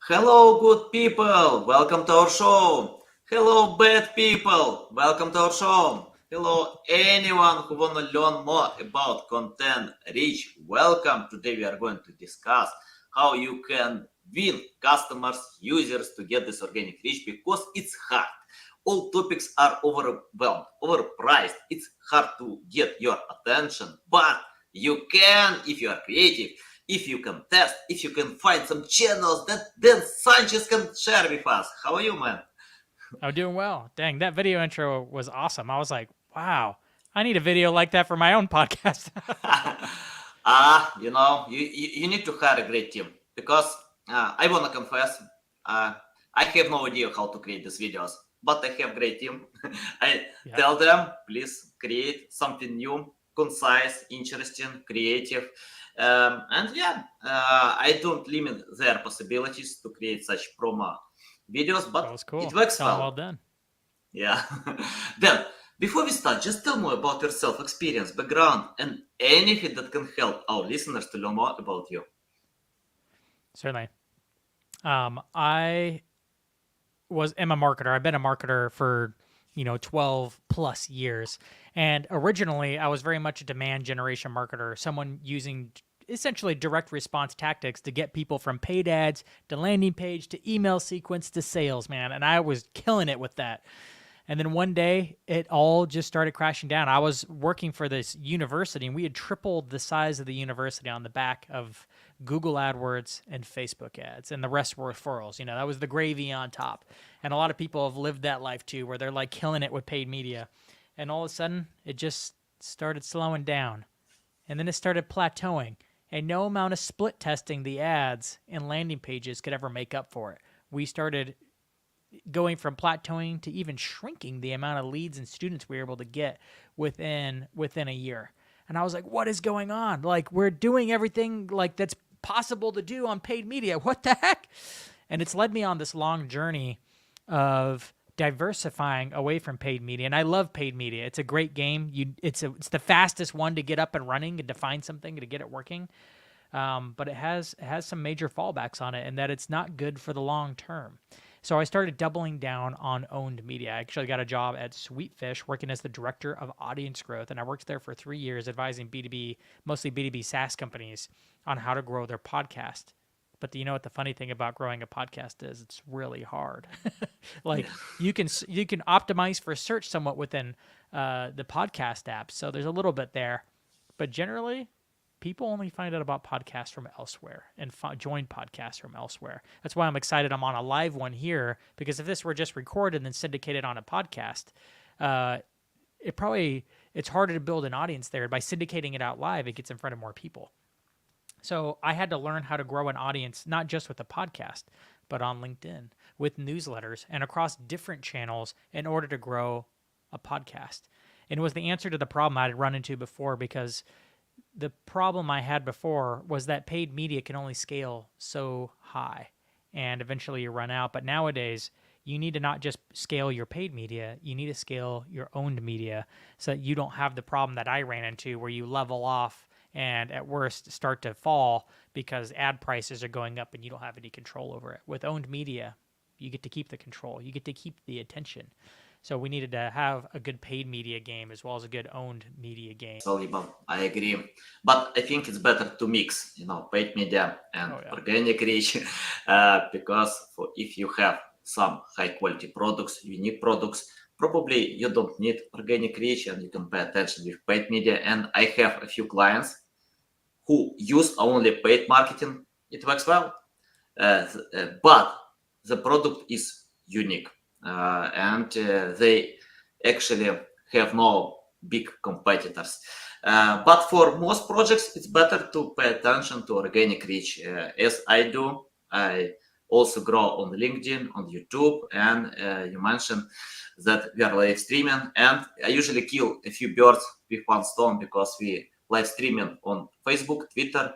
Hello, good people. Welcome to our show. Hello, bad people. Welcome to our show. Hello, anyone who want to learn more about content rich. Welcome. Today we are going to discuss how you can win customers, users to get this organic reach because it's hard. All topics are overwhelmed, overpriced. It's hard to get your attention, but you can if you are creative, if you can test, if you can find some channels that then Sanchez can share with us. How are you, man? I'm doing well. Dang, that video intro was awesome. I was like, wow, I need a video like that for my own podcast. You need to hire a great team because I want to confess, uh, I have no idea how to create these videos, but I have great team. I Yep. tell them, please create something new, concise, interesting, creative. I don't limit their possibilities to create such promo videos, That but was it cool. works Tell them well well. done. Yeah. Then, before we start, just tell more about yourself, experience, background, and anything that can help our listeners to learn more about you. Certainly. I am a marketer. I've been a marketer for 12 plus years. And originally, I was very much a demand generation marketer, someone using essentially direct response tactics to get people from paid ads to landing page to email sequence to sales, man. And I was killing it with that. And then one day, it all just started crashing down. I was working for this university, and we had tripled the size of the university on the back of Google AdWords and Facebook ads, and the rest were referrals. That was the gravy on top. And a lot of people have lived that life too, where they're like killing it with paid media. And all of a sudden, it just started slowing down. And then it started plateauing. And no amount of split testing the ads and landing pages could ever make up for it. We started going from plateauing to even shrinking the amount of leads and students we were able to get within a year. And I was like, what is going on? Like, we're doing everything like that's possible to do on paid media. What the heck? And it's led me on this long journey of diversifying away from paid media. And I love paid media. It's a great game. It's the fastest one to get up and running and to find something to get it working. But it has some major fallbacks on it, and that it's not good for the long term. So I started doubling down on owned media. I actually got a job at Sweetfish working as the director of audience growth, and I worked there for 3 years advising B2B, mostly B2B SaaS companies on how to grow their podcast. But do you know what the funny thing about growing a podcast is? It's really hard. Like, Yeah. you can optimize for search somewhat within the podcast app, so there's a little bit there. But generally, people only find out about podcasts from elsewhere and join podcasts from elsewhere. That's why I'm excited I'm on a live one here, because if this were just recorded and then syndicated on a podcast, uh, it's harder to build an audience there. By syndicating it out live, it gets in front of more people. So I had to learn how to grow an audience, not just with a podcast, but on LinkedIn, with newsletters, and across different channels in order to grow a podcast. And it was the answer to the problem I had run into before, because the problem I had before was that paid media can only scale so high, and eventually you run out. But nowadays, you need to not just scale your paid media, you need to scale your owned media so that you don't have the problem that I ran into where you level off and at worst start to fall because ad prices are going up and you don't have any control over it. With owned media, you get to keep the control, you get to keep the attention. So we needed to have a good paid media game as well as a good owned media game. Saliba, I agree. But I think it's better to mix, paid media and Oh yeah. organic reach, because if you have some high quality products, unique products, probably you don't need organic reach and you can pay attention with paid media. And I have a few clients who use only paid marketing. It works well, but the product is unique, and they actually have no big competitors. But for most projects, it's better to pay attention to organic reach, as I do. I also grow on LinkedIn, on YouTube, and you mentioned that we are live streaming, and I usually kill a few birds with one stone because we live streaming on Facebook, Twitter,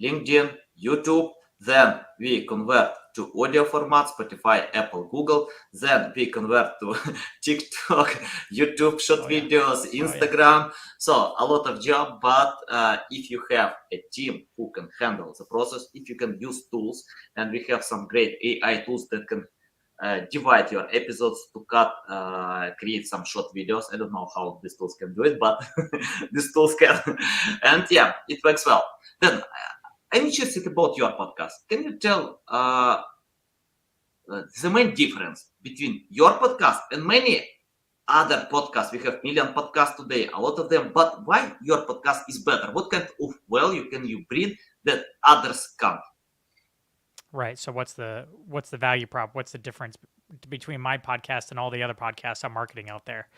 LinkedIn, YouTube. Then we convert to audio format, Spotify, Apple, Google. Then we convert to TikTok, YouTube short videos, Instagram. So a lot of job, but if you have a team who can handle the process, if you can use tools, and we have some great AI tools that can divide your episodes to cut, create some short videos. I don't know how these tools can do it, but these tools can. And yeah, it works well. Then I'm interested about your podcast. Can you tell the main difference between your podcast and many other podcasts? We have million podcasts today, a lot of them, but why your podcast is better? What kind of value can you bring that others can't? Right. So what's the value prop? What's the difference between my podcast and all the other podcasts I'm marketing out there?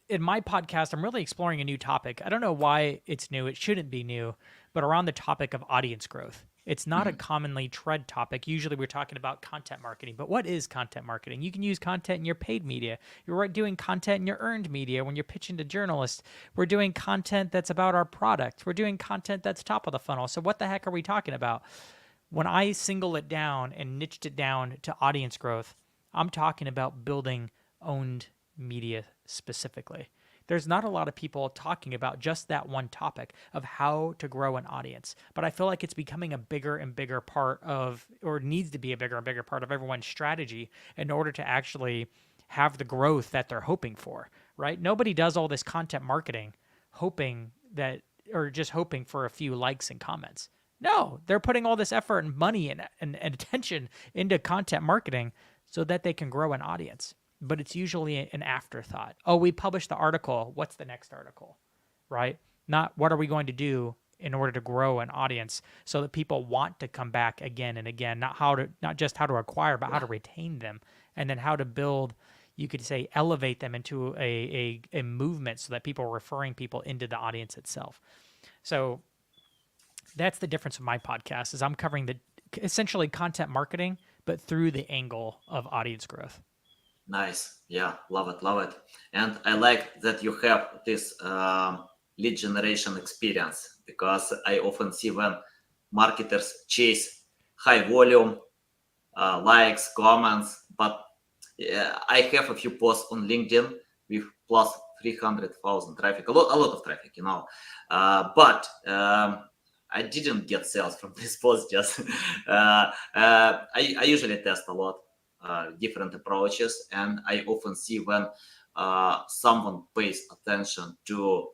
In my podcast, I'm really exploring a new topic. I don't know why it's new. It shouldn't be new, but around the topic of audience growth. It's not a commonly tread topic. Usually we're talking about content marketing, but what is content marketing? You can use content in your paid media. You're doing content in your earned media when you're pitching to journalists. We're doing content that's about our product. We're doing content that's top of the funnel. So what the heck are we talking about? When I single it down and niched it down to audience growth, I'm talking about building owned media specifically. There's not a lot of people talking about just that one topic of how to grow an audience, but I feel like it's becoming a bigger and bigger part of, or needs to be a bigger and bigger part of everyone's strategy in order to actually have the growth that they're hoping for, right? Nobody does all this content marketing hoping that, or just hoping for a few likes and comments. No, they're putting all this effort and money and attention into content marketing so that they can grow an audience. But it's usually an afterthought. Oh, we published the article. What's the next article, right? Not what are we going to do in order to grow an audience so that people want to come back again and again. Not just how to acquire, but how to retain them, and then how to build. You could say elevate them into a movement so that people are referring people into the audience itself. So that's the difference with my podcast. Is I'm covering the essentially content marketing, but through the angle of audience growth. Nice. Yeah, love it, love it. And I like that you have this lead generation experience, because I often see when marketers chase high volume, likes, comments, but I have a few posts on LinkedIn with plus 300,000 traffic, a lot of traffic, but I didn't get sales from this post. Just I usually test a lot different approaches, and I often see when someone pays attention to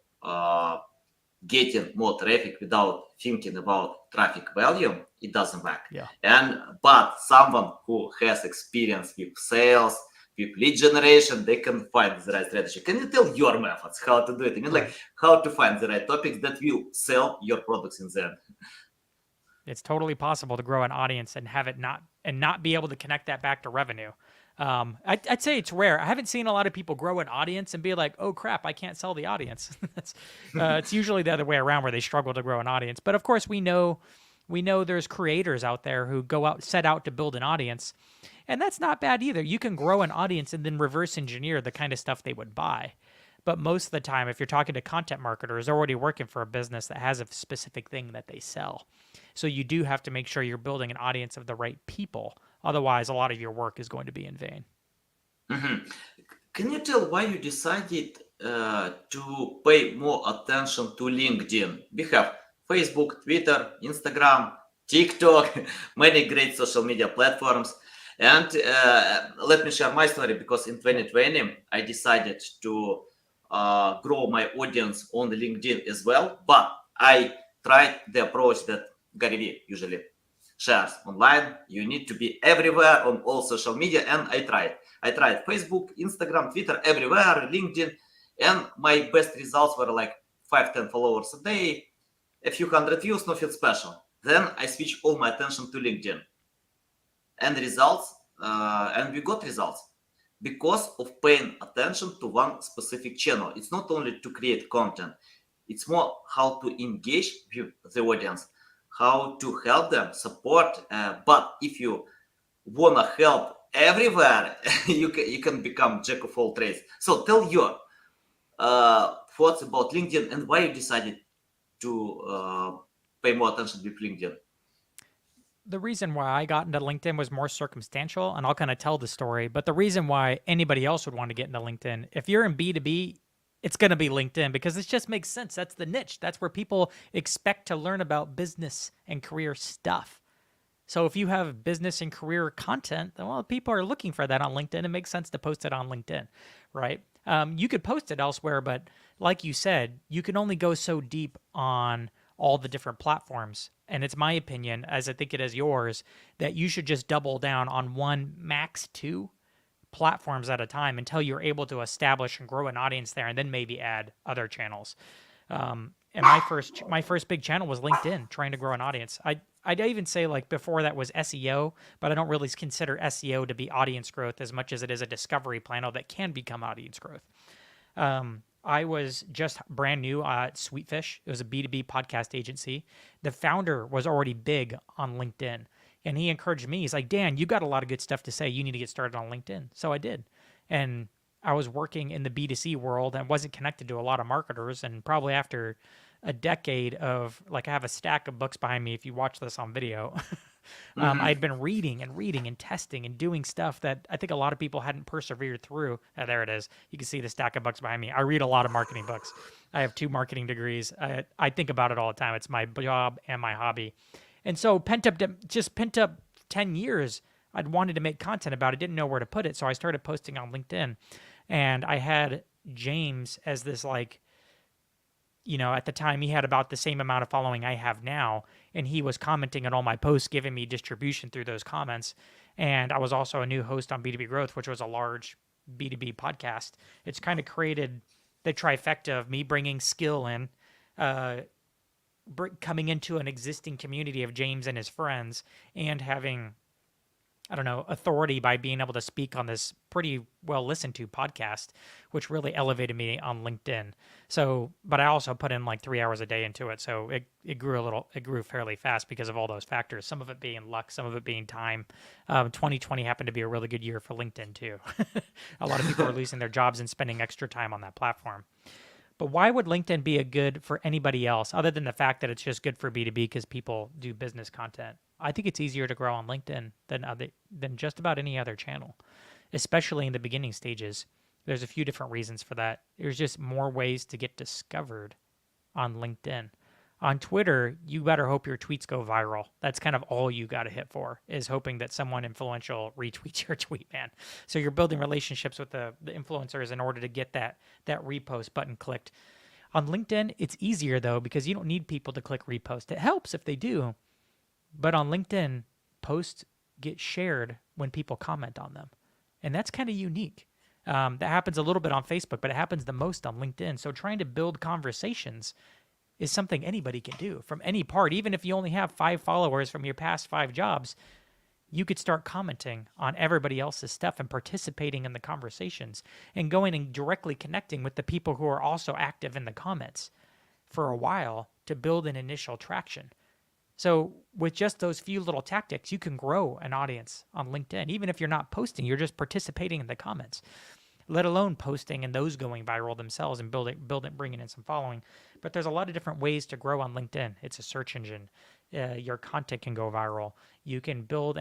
getting more traffic without thinking about traffic volume, it doesn't work. Yeah. But someone who has experience with sales, with lead generation, they can find the right strategy. Can you tell your methods how to do it? I mean, like how to find the right topics that will sell your products in the end. It's totally possible to grow an audience and have it not be able to connect that back to revenue. I'd say it's rare. I haven't seen a lot of people grow an audience and be like, "Oh crap, I can't sell the audience." It's usually the other way around, where they struggle to grow an audience. But of course, we know there's creators out there who set out to build an audience, and that's not bad either. You can grow an audience and then reverse engineer the kind of stuff they would buy. But most of the time, if you're talking to content marketers, they're already working for a business that has a specific thing that they sell. So you do have to make sure you're building an audience of the right people. Otherwise, a lot of your work is going to be in vain. Mm-hmm. Can you tell why you decided to pay more attention to LinkedIn? We have Facebook, Twitter, Instagram, TikTok, many great social media platforms. And let me share my story, because in 2020, I decided to grow my audience on LinkedIn as well. But I tried the approach that Gary Vee usually shares online. You need to be everywhere on all social media. And I tried Facebook, Instagram, Twitter, everywhere, LinkedIn. And my best results were like 5-10 followers a day, a few hundred views, nothing special. Then I switched all my attention to LinkedIn. And we got results because of paying attention to one specific channel. It's not only to create content, it's more how to engage with the audience, how to help them, support. But if you want to help everywhere, you can become jack of all trades. So tell your thoughts about LinkedIn and why you decided to pay more attention with LinkedIn. The reason why I got into LinkedIn was more circumstantial, and I'll kind of tell the story. But the reason why anybody else would want to get into LinkedIn, if you're in B2B, it's going to be LinkedIn because it just makes sense. That's the niche. That's where people expect to learn about business and career stuff. So if you have business and career content, then, well, people are looking for that on LinkedIn. It makes sense to post it on LinkedIn, right? You could post it elsewhere, but like you said, you can only go so deep on all the different platforms. And it's my opinion, as I think it is yours, that you should just double down on one, max two platforms at a time until you're able to establish and grow an audience there, and then maybe add other channels. And my first big channel was LinkedIn, trying to grow an audience. I'd even say like before that was SEO, but I don't really consider SEO to be audience growth as much as it is a discovery panel that can become audience growth. I was just brand new at Sweetfish. It was a B2B podcast agency. The founder was already big on LinkedIn, and he encouraged me. He's like, Dan, you got a lot of good stuff to say. You need to get started on LinkedIn. So I did. And I was working in the B2C world and wasn't connected to a lot of marketers. And probably after a decade of, like, I have a stack of books behind me if you watch this on video. I'd been reading and testing and doing stuff that I think a lot of people hadn't persevered through. There it is. You can see the stack of books behind me. I read a lot of marketing books. I have 2 marketing degrees. I think about it all the time. It's my job and my hobby. And so pent up 10 years, I'd wanted to make content about it, didn't know where to put it. So I started posting on LinkedIn. And I had James as this, like, at the time he had about the same amount of following I have now. And he was commenting on all my posts, giving me distribution through those comments. And I was also a new host on B2B Growth, which was a large B2B podcast. It's kind of created the trifecta of me bringing skill in, coming into an existing community of James and his friends, and having, authority by being able to speak on this pretty well listened to podcast, which really elevated me on LinkedIn. So, but I also put in like 3 hours a day into it. So it grew fairly fast because of all those factors, some of it being luck, some of it being time. 2020 happened to be a really good year for LinkedIn too. A lot of people are losing their jobs and spending extra time on that platform. But why would LinkedIn be a good for anybody else other than the fact that it's just good for B2B because people do business content? I think it's easier to grow on LinkedIn than just about any other channel, especially in the beginning stages. There's a few different reasons for that. There's just more ways to get discovered on LinkedIn. On Twitter, you better hope your tweets go viral. That's kind of all you got to hit for, is hoping that someone influential retweets your tweet, man. So you're building relationships with the influencers in order to get that repost button clicked. On LinkedIn, it's easier, though, because you don't need people to click repost. It helps if they do. But on LinkedIn, posts get shared when people comment on them. And that's kind of unique. That happens a little bit on Facebook, but it happens the most on LinkedIn. So trying to build conversations is something anybody can do from any part. Even if you only have 5 followers from your past 5 jobs, you could start commenting on everybody else's stuff and participating in the conversations and going and directly connecting with the people who are also active in the comments for a while to build an initial traction. So with just those few little tactics, you can grow an audience on LinkedIn. Even if you're not posting, you're just participating in the comments, let alone posting and those going viral themselves and bringing in some following. But there's a lot of different ways to grow on LinkedIn. It's a search engine. Your content can go viral. You can build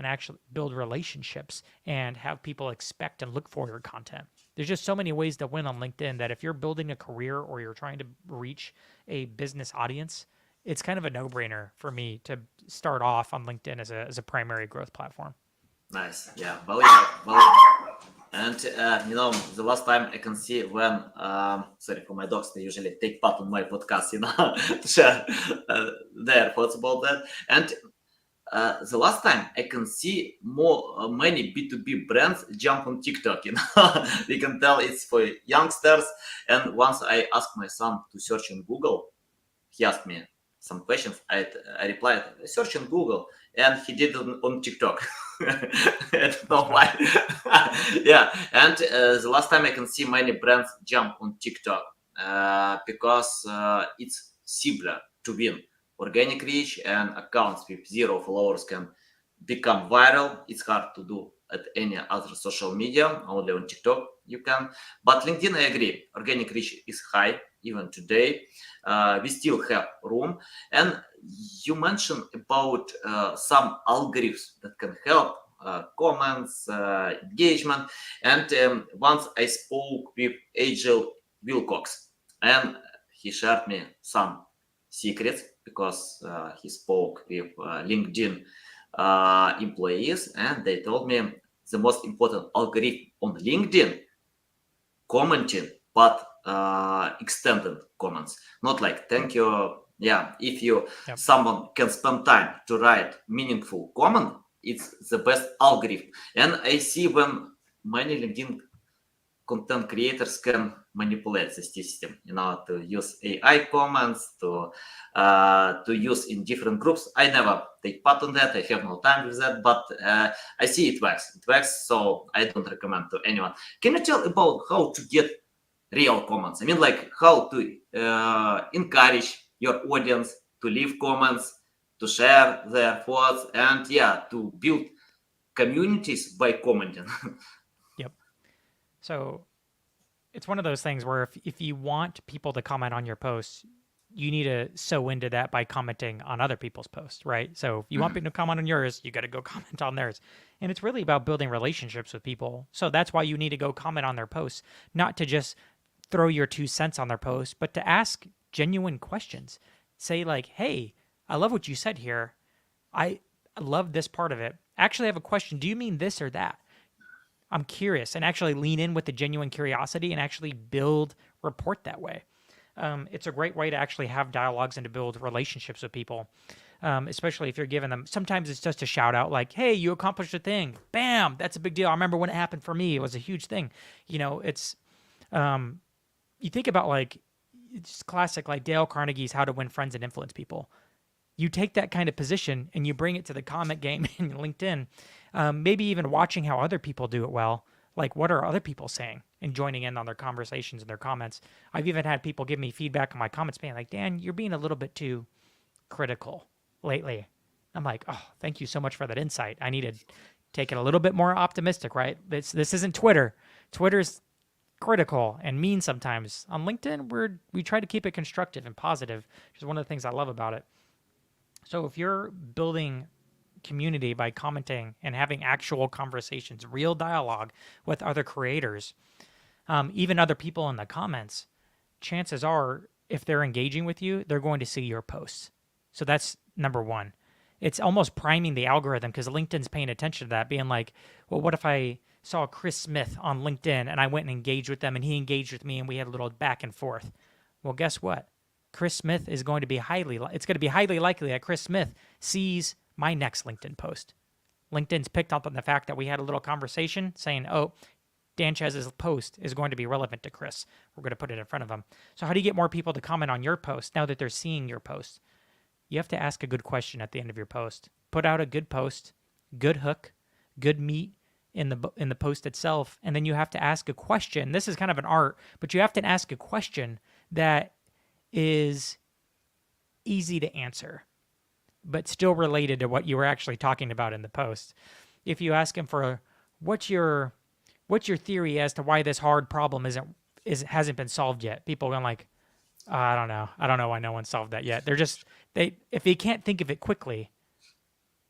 relationships and have people expect and look for your content. There's just so many ways to win on LinkedIn that if you're building a career or you're trying to reach a business audience, it's kind of a no-brainer for me to start off on LinkedIn as a primary growth platform. Nice. Yeah, valuable. And, the last time I can see when, sorry for my dogs, they usually take part on my podcast, to share their thoughts about that. And the last time I can see many B2B brands jump on TikTok, we can tell it's for youngsters. And once I asked my son to search in Google, he asked me some questions. I replied, search in Google, and he did it on TikTok. I don't know why. Yeah, and the last time I can see many brands jump on TikTok because it's simpler to win organic reach, and accounts with 0 followers can become viral. It's hard to do at any other social media, only on TikTok you can. But LinkedIn, I agree, organic reach is high even today. We still have room. And you mentioned about some algorithms that can help comments, engagement. And once I spoke with Agile Wilcox, and he shared me some secrets because he spoke with LinkedIn employees, and they told me the most important algorithm on LinkedIn commenting, but extended comments, not like thank you. Yeah, if you Yep. someone can spend time to write meaningful comment, it's the best algorithm. And I see when many LinkedIn content creators can manipulate the system, to use AI comments, to use in different groups. I never take part on that. I have no time with that, but I see it works. It works, so I don't recommend to anyone. Can you tell about how to get real comments? I mean, like how to encourage your audience to leave comments, to share their thoughts, and to build communities by commenting. Yep. So it's one of those things where if you want people to comment on your posts, you need to sow into that by commenting on other people's posts, right? So if you want people to comment on yours, you got to go comment on theirs. And it's really about building relationships with people. So that's why you need to go comment on their posts, not to just throw your 2 cents on their post, but to ask genuine questions. Say like, "Hey, I love what you said here. I love this part of it. Actually, I have a question. Do you mean this or that? I'm curious," and actually lean in with the genuine curiosity and actually build rapport that way. It's a great way to actually have dialogues and to build relationships with people, especially if you're giving them. Sometimes it's just a shout out like, "Hey, you accomplished a thing. Bam, that's a big deal. I remember when it happened for me. It was a huge thing." It's you think about like it's classic like Dale Carnegie's How to Win Friends and Influence People. You take that kind of position and you bring it to the comment game in LinkedIn, maybe even watching how other people do it well. Like, what are other people saying and joining in on their conversations and their comments? I've even had people give me feedback on my comments being like, "Dan, you're being a little bit too critical lately." I'm like, "Oh, thank you so much for that insight. I need to take it a little bit more optimistic, right? This isn't Twitter. Twitter's critical and mean sometimes. On LinkedIn, we try to keep it constructive and positive, which is one of the things I love about it. So if you're building community by commenting and having actual conversations, real dialogue with other creators, even other people in the comments, chances are if they're engaging with you, they're going to see your posts. So that's number one. It's almost priming the algorithm because LinkedIn's paying attention to that, being like, well, what if I saw Chris Smith on LinkedIn and I went and engaged with them and he engaged with me and we had a little back and forth? Well, guess what? Chris Smith is going to be highly likely that Chris Smith sees my next LinkedIn post. LinkedIn's picked up on the fact that we had a little conversation saying, "Oh, Sanchez's post is going to be relevant to Chris. We're going to put it in front of him." So how do you get more people to comment on your post now that they're seeing your post? You have to ask a good question at the end of your post. Put out a good post, good hook, good meat in the post itself, and then you have to ask a question. This is kind of an art, but you have to ask a question that is easy to answer, but still related to what you were actually talking about in the post. If you ask him for what's your theory as to why this hard problem hasn't been solved yet, people are going like, I don't know why no one solved that yet. If they can't think of it quickly,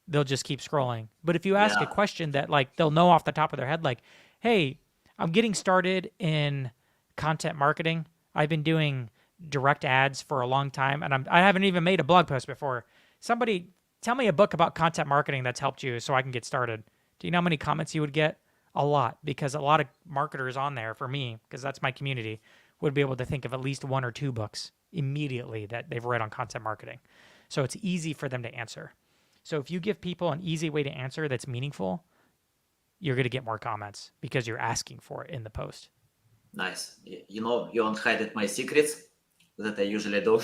they'll just keep scrolling. But if you ask a question that like they'll know off the top of their head, like, "Hey, I'm getting started in content marketing. I've been doing direct ads for a long time, and I haven't even made a blog post before. Somebody tell me a book about content marketing that's helped you so I can get started." Do you know how many comments you would get? A lot, because a lot of marketers on there, for me, because that's my community, would be able to think of at least 1 or 2 books immediately that they've read on content marketing. So it's easy for them to answer. So if you give people an easy way to answer that's meaningful, you're going to get more comments because you're asking for it in the post. Nice. You unhided my secrets that I usually do.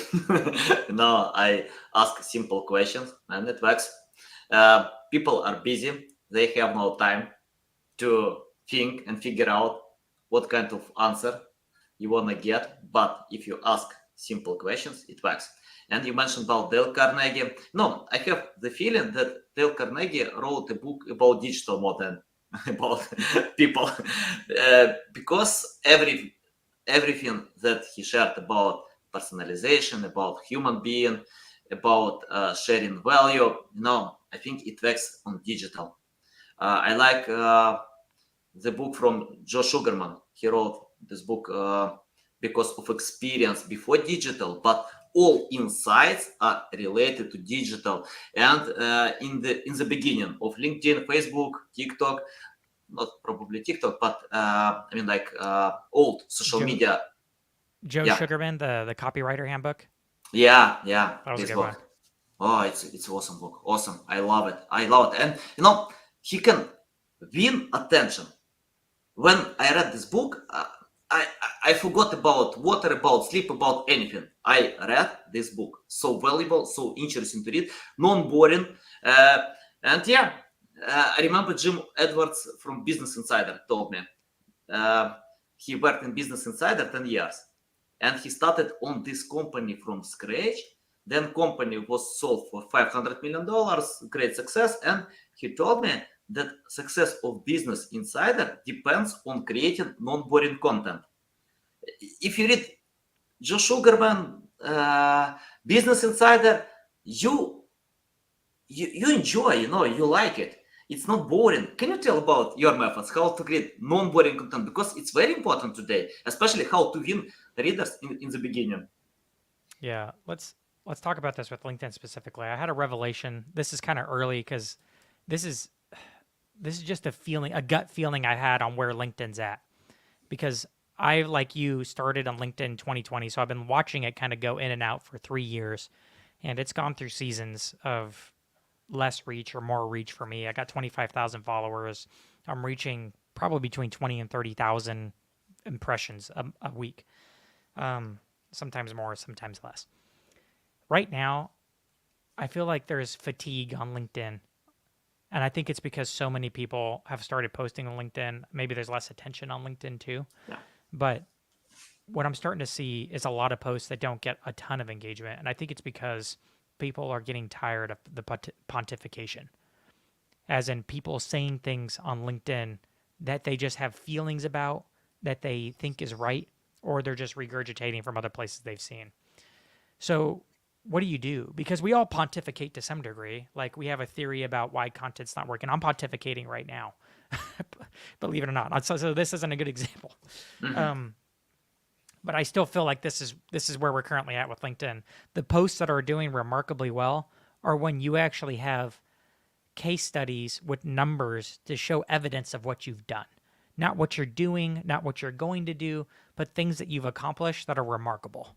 Now I ask simple questions and it works. People are busy. They have no time to think and figure out what kind of answer you want to get. But if you ask simple questions, it works. And you mentioned about Dale Carnegie. No, I have the feeling that Dale Carnegie wrote a book about digital more than about people, because everything that he shared about personalization, about human being, about sharing value. I think it works on digital. I like the book from Joe Sugarman. He wrote this book because of experience before digital, but all insights are related to digital. And in the beginning of LinkedIn, Facebook, TikTok, not probably TikTok, but old social Joe media. Joe Yeah, Sugarman, the copywriter handbook. yeah, That was a this good one. book. Oh, it's awesome book. Awesome. I love it. And he can win attention. When I read this book, I forgot about water, about sleep, about anything. I read this book. So valuable, so interesting to read, non-boring. Uh, and yeah, I remember Jim Edwards from Business Insider told me uh, he worked in Business Insider 10 years. And he started on this company from scratch. Then company was sold for $500 million, great success. And he told me that success of Business Insider depends on creating non-boring content. If you read Joe Sugarman, Business Insider, you enjoy, you like it. It's not boring. Can you tell about your methods, how to create non-boring content? Because it's very important today, especially how to win readers in the beginning. Yeah, let's talk about this with LinkedIn specifically. I had a revelation. This is kind of early because this is just a gut feeling I had on where LinkedIn's at. Because I, like you, started on LinkedIn 2020, so I've been watching it kind of go in and out for 3 years, and it's gone through seasons of less reach or more reach for me. I got 25,000 followers. I'm reaching probably between 20 and 30,000 impressions a week. Sometimes more, sometimes less. Right now, I feel like there's fatigue on LinkedIn. And I think it's because so many people have started posting on LinkedIn. Maybe there's less attention on LinkedIn too. Yeah. But what I'm starting to see is a lot of posts that don't get a ton of engagement. And I think it's because people are getting tired of the pontification. As in people saying things on LinkedIn that they just have feelings about, that they think is right, or they're just regurgitating from other places they've seen. So what do you do? Because we all pontificate to some degree. Like we have a theory about why content's not working. I'm pontificating right now, believe it or not. So this isn't a good example. Mm-hmm. But I still feel like this is where we're currently at with LinkedIn. The posts that are doing remarkably well are when you actually have case studies with numbers to show evidence of what you've done. Not what you're doing, not what you're going to do, but things that you've accomplished that are remarkable.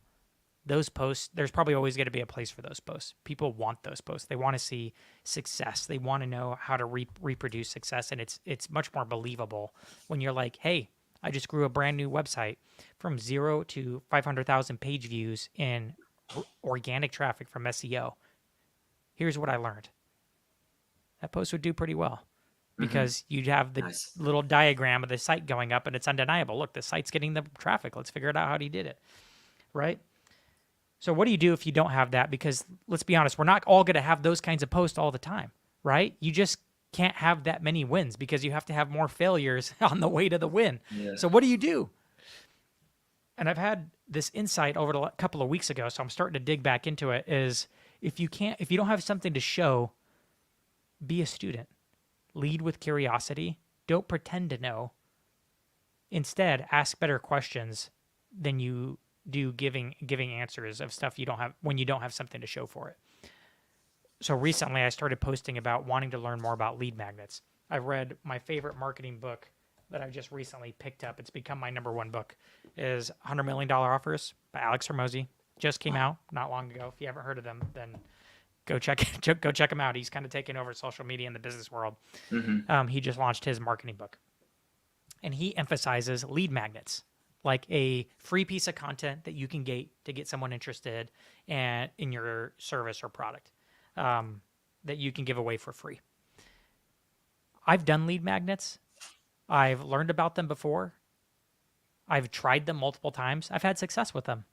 Those posts, there's probably always going to be a place for those posts. People want those posts. They want to see success. They want to know how to reproduce success. And it's much more believable when you're like, hey, I just grew a brand new website from 0 to 500,000 page views in organic traffic from SEO. Here's what I learned. That post would do pretty well because you'd have the Nice. little diagram of the site going up and it's undeniable. Look, the site's getting the traffic. Let's figure it out how he did it, right? So what do you do if you don't have that? Because let's be honest, we're not all going to have those kinds of posts all the time, right? You just can't have that many wins because you have to have more failures on the way to the win. Yeah. So what do you do? And I've had this insight over a couple of weeks ago, so I'm starting to dig back into it, is if you don't have something to show, be a student. Lead with curiosity. Don't pretend to know. Instead, ask better questions than you do giving answers of stuff you don't have when you don't have something to show for it. So recently I started posting about wanting to learn more about lead magnets. I've read my favorite marketing book that I just recently picked up. It's become my number one book, is $100 Million Offers by Alex Hormozi. Just came out not long ago. If you haven't heard of them, then go check him out. He's kind of taken over social media in the business world. Mm-hmm. He just launched his marketing book. And he emphasizes lead magnets, like a free piece of content that you can get someone interested in your service or product that you can give away for free. I've done lead magnets. I've learned about them before. I've tried them multiple times. I've had success with them.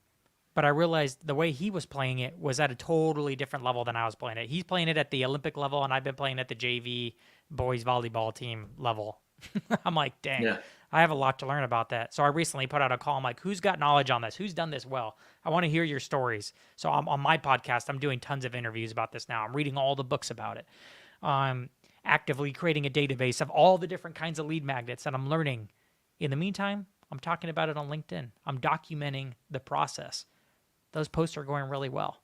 But I realized the way he was playing it was at a totally different level than I was playing it. He's playing it at the Olympic level, and I've been playing at the JV boys volleyball team level. I'm like, dang, Yeah. I have a lot to learn about that. So I recently put out a call. I'm like, who's got knowledge on this? Who's done this well? I want to hear your stories. So on my podcast, I'm doing tons of interviews about this now. I'm reading all the books about it. I'm actively creating a database of all the different kinds of lead magnets that I'm learning. In the meantime, I'm talking about it on LinkedIn. I'm documenting the process. Those posts are going really well.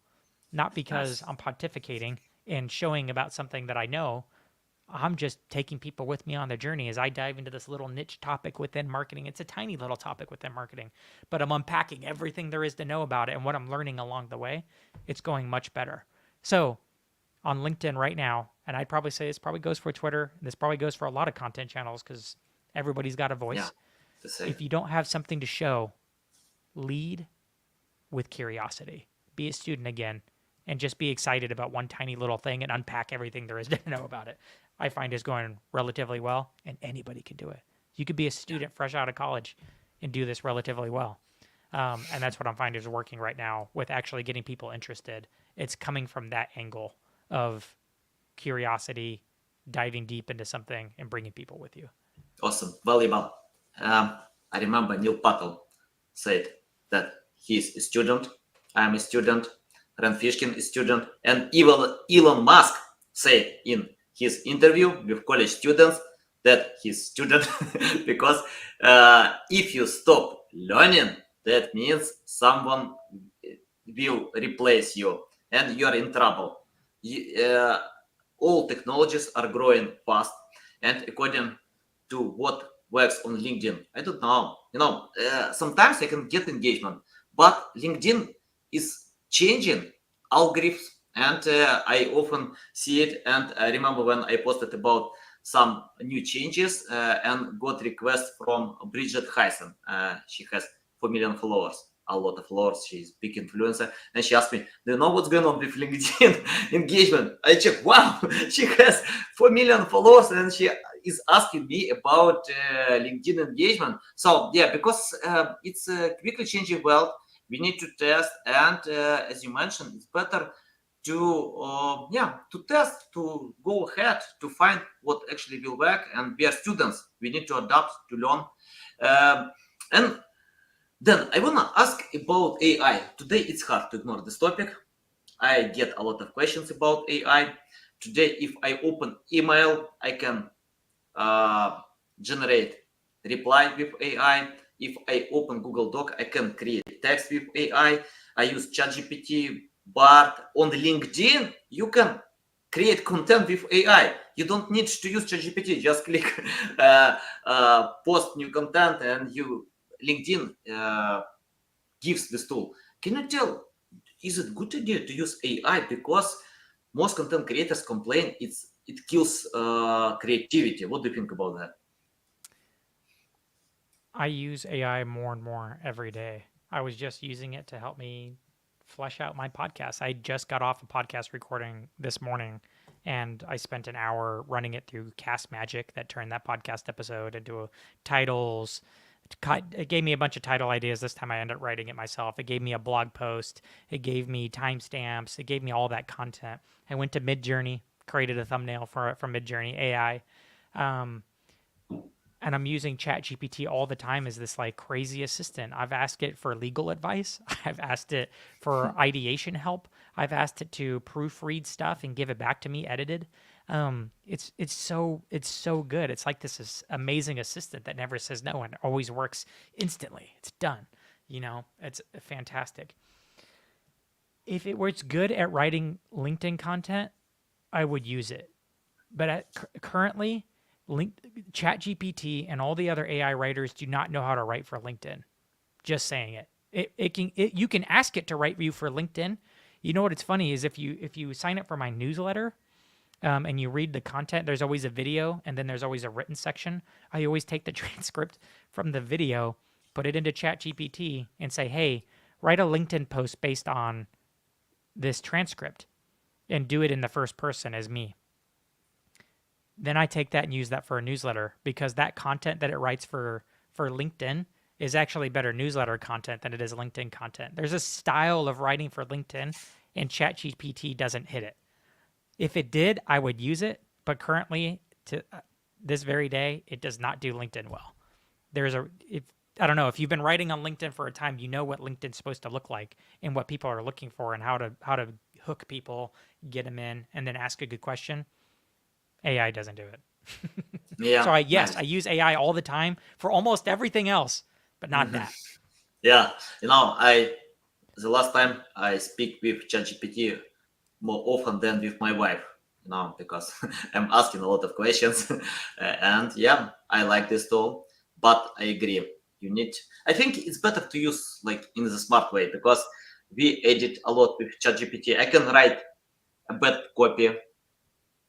Not because Nice. I'm pontificating and showing about something that I know. I'm just taking people with me on the journey as I dive into this little niche topic within marketing. It's a tiny little topic within marketing, but I'm unpacking everything there is to know about it and what I'm learning along the way. It's going much better. So on LinkedIn right now, and I'd probably say this probably goes for Twitter. This probably goes for a lot of content channels because everybody's got a Yeah, voice. the same. If you don't have something to show, lead with curiosity. Be a student again and just be excited about one tiny little thing and unpack everything there is to know about it. I find is going relatively well, and anybody can do it. You could be a student fresh out of college and do this relatively well. And that's what I'm finding is working right now with actually getting people interested. It's coming from that angle of curiosity, diving deep into something, and bringing people with you. Awesome, valuable. I remember Neil Patel said that he's a student, I'm a student, Ren Fishkin is a student, and even Elon Musk said in his interview with college students that he's student because if you stop learning, that means someone will replace you and you are in trouble. All technologies are growing fast, and according to what works on LinkedIn, I don't know. Sometimes I can get engagement, but LinkedIn is changing algorithms, and I often see it. And I remember when I posted about some new changes and got requests from Bridget Heisen. She has 4 million followers, a lot of followers. She's big influencer, and she asked me, "Do you know what's going on with LinkedIn engagement?" I checked. Wow, she has 4 million followers, and she is asking me about LinkedIn engagement. So yeah, because it's a quickly changing world, we need to test, and as you mentioned, it's better to test, to go ahead, to find what actually will work. And we are students, we need to adapt, to learn. And then I want to ask about AI. Today it's hard to ignore this topic. I get a lot of questions about AI. Today, if I open email, I can generate reply with AI. If I open Google Doc, I can create text with AI. I use ChatGPT, but on LinkedIn, you can create content with AI. You don't need to use ChatGPT. Just click post new content, and you LinkedIn gives this tool. Can you tell? Is it good idea to use AI? Because most content creators complain it kills creativity. What do you think about that? I use AI more and more every day. I was just using it to help me flesh out my podcast. I just got off a podcast recording this morning and I spent an hour running it through Cast Magic that turned that podcast episode into titles. It gave me a bunch of title ideas. This time I ended up writing it myself. It gave me a blog post. It gave me timestamps. It gave me all that content. I went to Midjourney, created a thumbnail from Midjourney AI. And I'm using ChatGPT all the time as this like crazy assistant. I've asked it for legal advice. I've asked it for ideation help. I've asked it to proofread stuff and give it back to me edited. It's so good. It's like this amazing assistant that never says no and always works instantly. It's done. It's fantastic. If it were good at writing LinkedIn content, I would use it. But currently, ChatGPT and all the other AI writers do not know how to write for LinkedIn. Just saying it. You can ask it to write you for LinkedIn. You know what? It's funny is if you sign up for my newsletter, and you read the content, there's always a video and then there's always a written section. I always take the transcript from the video, put it into ChatGPT, and say, "Hey, write a LinkedIn post based on this transcript," and do it in the first person as me. Then I take that and use that for a newsletter because that content that it writes for LinkedIn is actually better newsletter content than it is LinkedIn content. There's a style of writing for LinkedIn and ChatGPT doesn't hit it. If it did, I would use it, but currently to this very day, it does not do LinkedIn well. there's a if I don't know if you've been writing on LinkedIn for a time, you know what LinkedIn's supposed to look like and what people are looking for and how to hook people, get them in, and then ask a good question. AI doesn't do it. So Yeah, I use AI all the time for almost everything else, but not mhm. that. Yeah. I the last time I speak with ChatGPT more often than with my wife, because I'm asking a lot of questions. And yeah, I like this tool, but I agree. You need, I think it's better to use like in the smart way because we edit a lot with ChatGPT. I can write a bad copy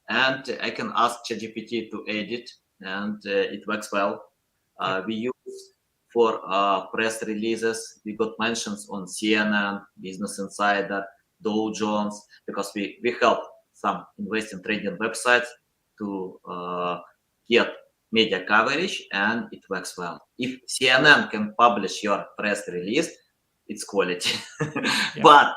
and I can ask ChatGPT to edit, and it works well. Yep. We use for press releases. We got mentions on CNN, Business Insider, Dow Jones, because we help some investing trading websites to get media coverage, and it works well. If CNN can publish your press release, it's quality. Yep. But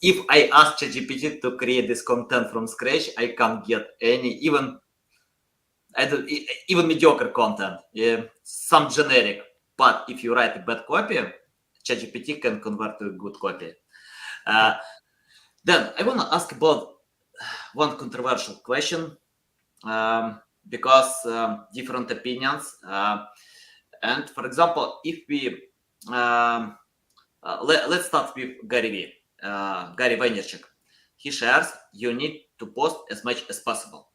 if I ask ChatGPT to create this content from scratch, I can't get any, even mediocre content, yeah, some generic. But if you write a bad copy, ChatGPT can convert to a good copy. Yep. Uh, then I want to ask about one controversial question, because different opinions. And for example, if we let's start with Gary Vaynerchuk. He shares you need to post as much as possible.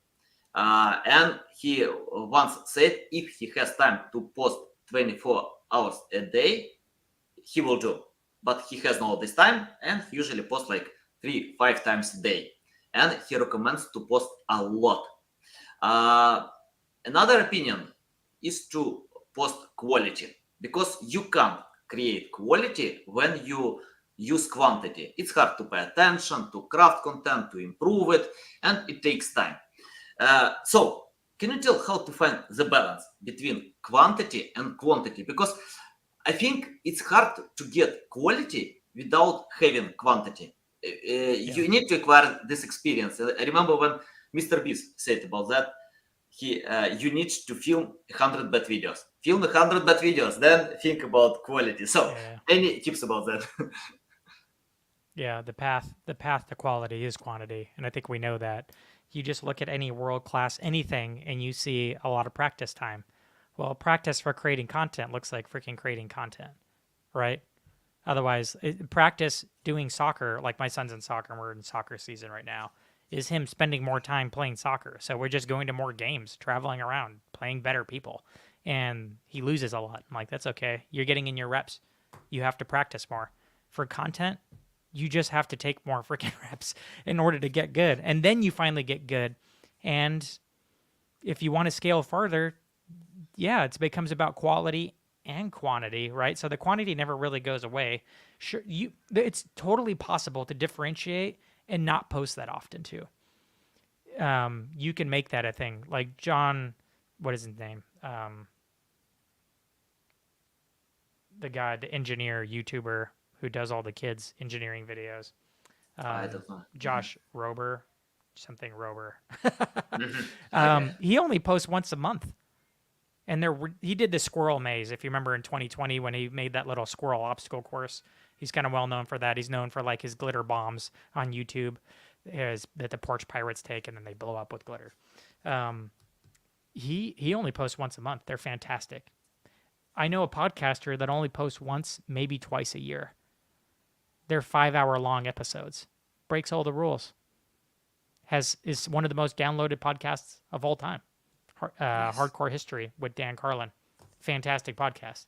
And he once said if he has time to post 24 hours a day, he will do. But he has no this time and he usually posts like 3-5 times a day. And he recommends to post a lot. Uh, Another opinion is to post quality because you can't create quality when you use quantity. It's hard to pay attention, to craft content, to improve it, and it takes time. So, can you tell how to find the balance between quantity and quantity? Because I think it's hard to get quality without having quantity. Yeah. You need to acquire this experience. I remember when Mr. Beast said about that. You need to film 100 bad videos. Film 100 bad videos, then think about quality. So, Yeah. any tips about that? Yeah, the path to quality is quantity, and I think we know that. You just look at any world-class anything and you see a lot of practice time. Well, practice for creating content looks like freaking creating content, right? Otherwise, practice doing soccer, like my son's in soccer, and we're in soccer season right now, is him spending more time playing soccer. So we're just going to more games, traveling around, playing better people. And he loses a lot. I'm like, that's okay. You're getting in your reps. You have to practice more. For content, you just have to take more freaking reps in order to get good. And then you finally get good. And if you want to scale further, yeah, it becomes about quality and quantity, right? So the quantity never really goes away. Sure, it's totally possible to differentiate and not post that often too. You can make that a thing. Like John, what is his name? The guy, the engineer, YouTuber who does all the kids engineering videos. I don't know. Josh Rober, something Rober. Okay. He only posts once a month. And he did the squirrel maze, if you remember in 2020 when he made that little squirrel obstacle course. He's kind of well known for that. He's known for like his glitter bombs on YouTube that the porch pirates take and then they blow up with glitter. He only posts once a month. They're fantastic. I know a podcaster that only posts once, maybe twice a year. They're 5-hour long episodes. Breaks all the rules. Is one of the most downloaded podcasts of all time. Nice. Hardcore History with Dan Carlin. Fantastic podcast.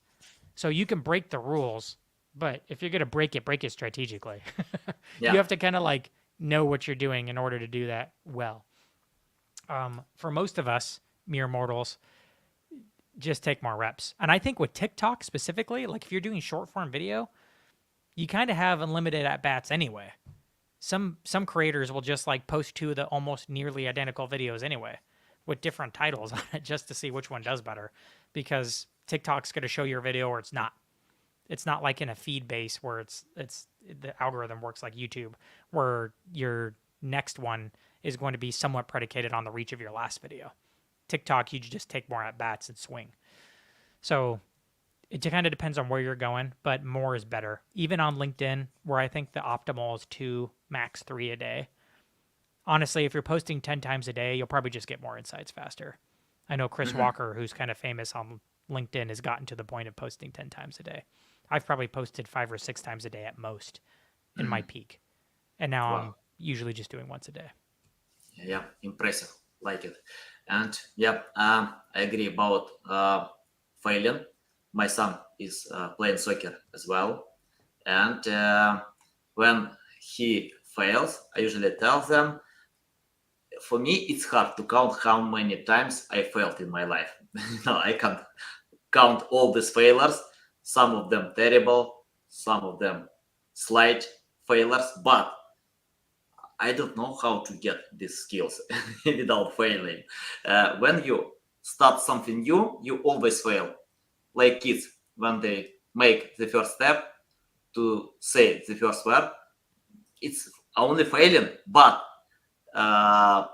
So you can break the rules, but if you're going to break it strategically. You Yeah. have to kind of like know what you're doing in order to do that well. For most of us, mere mortals, just take more reps. And I think with TikTok specifically, like if you're doing short form video, you kind of have unlimited at bats anyway. Some creators will just like post two of the almost nearly identical videos anyway with different titles on it just to see which one does better because TikTok's going to show your video or it's not. It's not like in a feed base where it's the algorithm works like YouTube where your next one is going to be somewhat predicated on the reach of your last video. TikTok, you just take more at bats and swing. So It kind of depends on where you're going, but more is better. Even on LinkedIn, where I think the optimal is 2, max 3 a day. Honestly, if you're posting 10 times a day, you'll probably just get more insights faster. I know Chris Mhm. Walker, who's kind of famous on LinkedIn, has gotten to the point of posting 10 times a day. I've probably posted 5 or 6 times a day at most in my Mhm. peak. And now Wow. I'm usually just doing once a day. Yeah, impressive. Like it. And yeah, I agree about failing. My son is playing soccer as well. And when he fails, I usually tell them, for me, it's hard to count how many times I failed in my life. No, I can't count all these failures. Some of them terrible, some of them slight failures, but I don't know how to get these skills without failing. When you start something new, you always fail. Like kids, when they make the first step to say the first word, it's only failing, but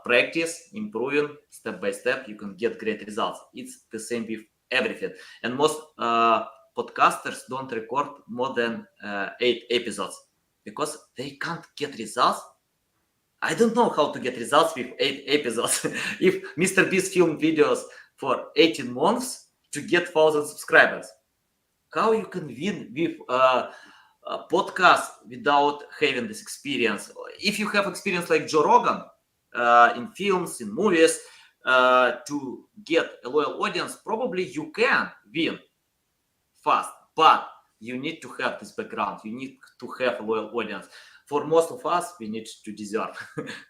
practice, improving step by step, you can get great results. It's the same with everything. And most podcasters don't record more than 8 episodes because they can't get results. I don't know how to get results with 8 episodes. If Mr. Beast filmed videos for 18 months to get 1,000 subscribers, how you can win with a podcast without having this experience? If you have experience like Joe Rogan in films, in movies, to get a loyal audience, probably you can win fast, but you need to have this background. You need to have a loyal audience. For most of us, we need to deserve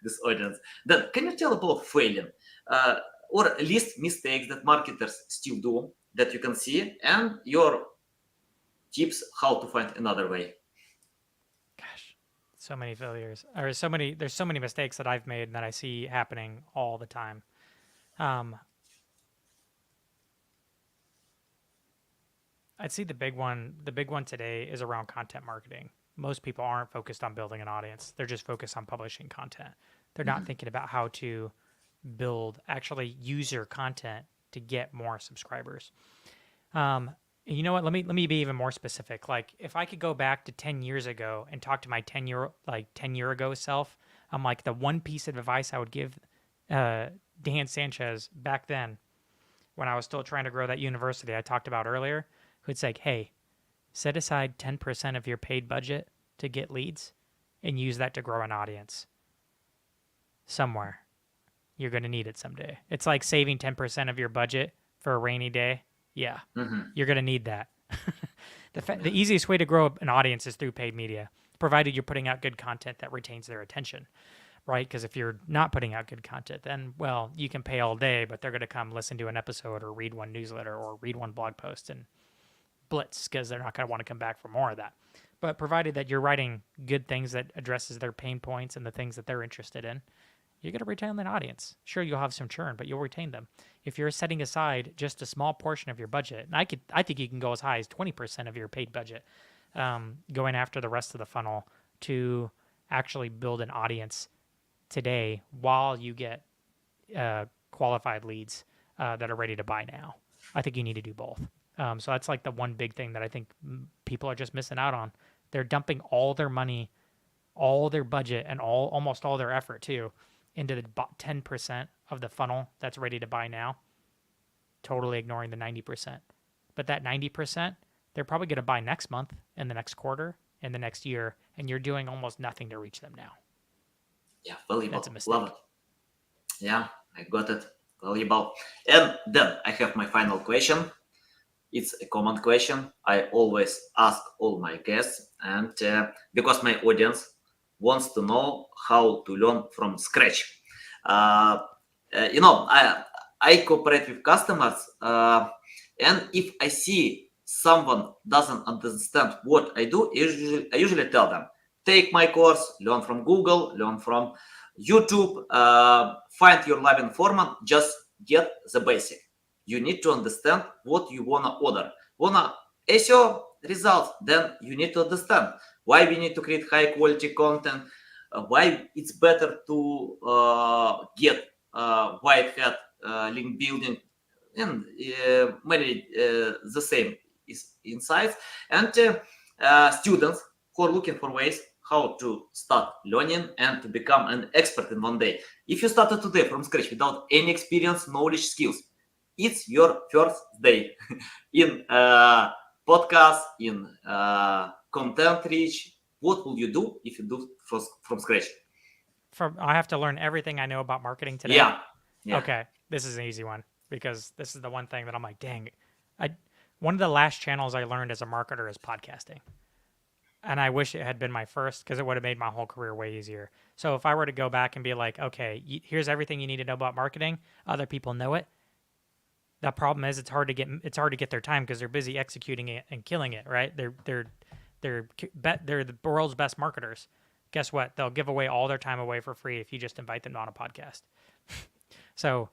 this audience. Then, can you tell about failing, or at least mistakes that marketers still do that you can see, and your tips how to find another way? Gosh, so many failures, or there's so many mistakes that I've made that I see happening all the time. Um, I'd see the big one today is around content marketing. Most people aren't focused on building an audience. They're just focused on publishing content. They're not Mhm. thinking about how to build actually user content to get more subscribers. Um, you know what? Let me be even more specific. Like if I could go back to 10 years ago and talk to my 10 year ago self, I'm like the one piece of advice I would give uh, Dan Sanchez back then when I was still trying to grow that university I talked about earlier, who'd say, "Hey, set aside 10% of your paid budget to get leads and use that to grow an audience somewhere. You're going to need it someday." It's like saving 10% of your budget for a rainy day. Yeah, Mhm. you're going to need that. The Yeah. easiest way to grow an audience is through paid media, provided you're putting out good content that retains their attention, right? Because if you're not putting out good content, then, well, you can pay all day, but they're going to come listen to an episode or read one newsletter or read one blog post and blitz because they're not going to want to come back for more of that. But provided that you're writing good things that addresses their pain points and the things that they're interested in, you're going to retain that audience. Sure, you'll have some churn, but you'll retain them. If you're setting aside just a small portion of your budget, and I think you can go as high as 20% of your paid budget, going after the rest of the funnel to actually build an audience today while you get qualified leads that are ready to buy now. I think you need to do both. So that's like the one big thing that I think people are just missing out on. They're dumping all their money, all their budget, and almost all their effort too into the 10% of the funnel that's ready to buy now, totally ignoring the 90%. But that 90%, they're probably going to buy next month, in the next quarter, in the next year, and you're doing almost nothing to reach them now. Yeah, That's a valuable. Love mistake. it. Yeah, I got it. Valuable. And then I have my final question. It's a common question I always ask all my guests, and because my audience wants to know how to learn from scratch. Uh, I cooperate with customers, and if I see someone doesn't understand what I do, I usually tell them, take my course, learn from Google, learn from YouTube, find your live informant, just get the basic. You need to understand what you wanna order. Wanna SEO results, then you need to understand why we need to create high quality content, why it's better to get white hat link building, and many the same. insights, and students who are looking for ways how to start learning and to become an expert in one day. If you started today from scratch without any experience, knowledge, skills, it's your first day in podcast, in content reach. What will you do if you do from scratch? I have to learn everything I know about marketing today. Yeah. Okay, this is an easy one because this is the one thing that I'm like, dang, one of the last channels I learned as a marketer is podcasting. And I wish it had been my first because it would have made my whole career way easier. So if I were to go back and be like, okay, here's everything you need to know about marketing, other people know it. The problem is it's hard to get their time because they're busy executing it and killing it, right? They're the world's best marketers. Guess what? They'll give away all their time away for free if you just invite them on a podcast. So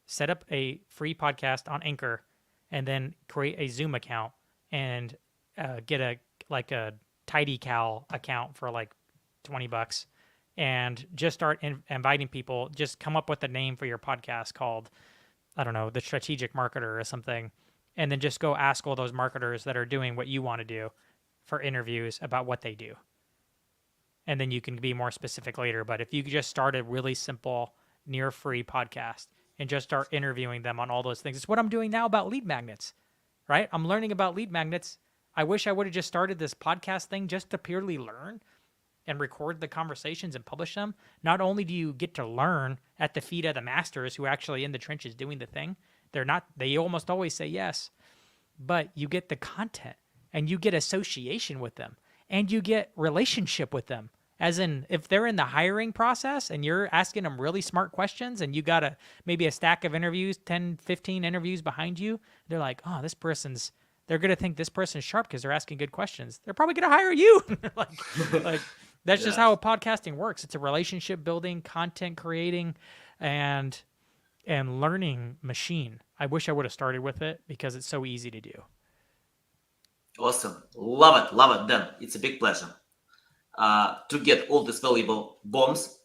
set up a free podcast on Anchor and then create a Zoom account and get a TidyCal account for like $20 and just start inviting people. Just come up with a name for your podcast called, I don't know, the strategic marketer or something. And then just go ask all those marketers that are doing what you want to do for interviews about what they do. And then you can be more specific later. But if you just start a really simple, near free podcast and just start interviewing them on all those things, it's what I'm doing now about lead magnets, right? I'm learning about lead magnets. I wish I would have just started this podcast thing just to purely learn and record the conversations and publish them. Not only do you get to learn at the feet of the masters who are actually in the trenches doing the thing, they almost always say yes, but you get the content and you get association with them and you get relationship with them. As in, if they're in the hiring process and you're asking them really smart questions and you got maybe a stack of interviews, 10, 15 interviews behind you, they're like, oh, they're going to think this person's sharp because they're asking good questions. They're probably going to hire you. like that's just how podcasting works. It's a relationship building, content creating, and learning machine. I wish I would have started with it because it's so easy to do. Awesome. Love it, Dan. It's a big pleasure. To get all these valuable bombs,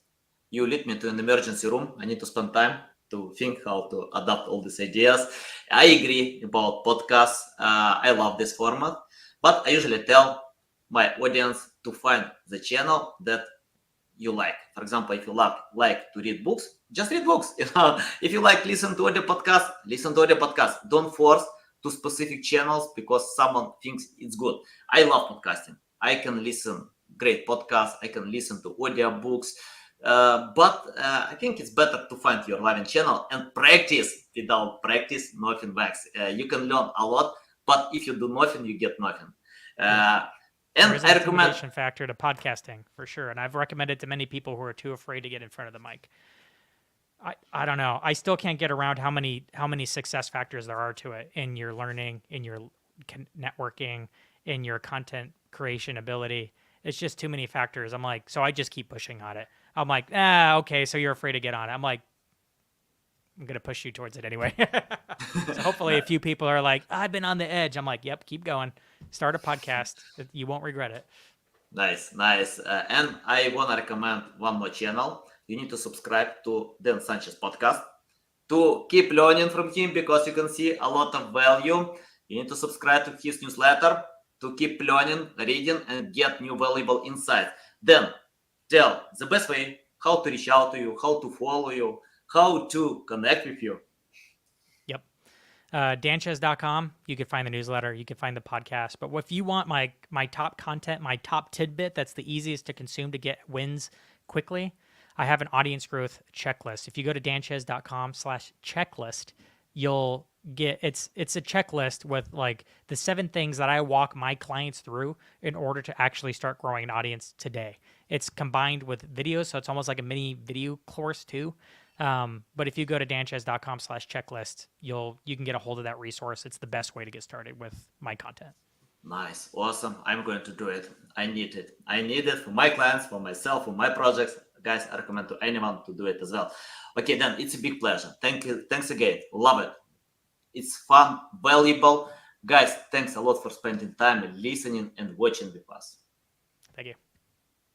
you lead me to an emergency room. I need to spend time to think how to adapt all these ideas. I agree about podcasts. I love this format, but I usually tell my audience to find the channel that you like. For example, if you like to read books, just read books. If you like listen to audio podcasts, listen to audio podcasts. Don't force to specific channels because someone thinks it's good. I love podcasting. I can listen great podcasts. I can listen to audio books. But I think it's better to find your loving channel and practice. Without practice, nothing works. You can learn a lot, but if you do nothing, you get nothing. And There's I an recommend intimidation factor to podcasting for sure, and I've recommended to many people who are too afraid to get in front of the mic. I don't know. I still can't get around how many success factors there are to it in your learning, in your networking, in your content creation ability. It's just too many factors. I'm like, so I just keep pushing on it. I'm like, okay, so you're afraid to get on it. I'm like, I'm going to push you towards it anyway. So hopefully a few people are like, I've been on the edge. I'm like, yep, keep going. Start a podcast. You won't regret it. Nice. And I want to recommend one more channel. You need to subscribe to Dan Sanchez podcast to keep learning from him because you can see a lot of value. You need to subscribe to his newsletter to keep learning, reading, and get new valuable insights. Then tell the best way how to reach out to you, how to follow you, how to connect with you. Yep. Sanchez.com. You can find the newsletter. You can find the podcast. But if you want my top content, my top tidbit that's the easiest to consume to get wins quickly, I have an audience growth checklist. If you go to Sanchez.com/checklist, you'll get it's a checklist with like the 7 things that I walk my clients through in order to actually start growing an audience today. It's combined with videos, so it's almost like a mini video course too. But if you go to Sanchez.com/checklist, you can get a hold of that resource. It's the best way to get started with my content. Nice. Awesome. I'm going to do it. I need it. I need it for my clients, for myself, for my projects. Guys, I recommend to anyone to do it as well. Okay, then it's a big pleasure. Thank you. Thanks again. Love it. It's fun, valuable. Guys, thanks a lot for spending time listening and watching with us. Thank you.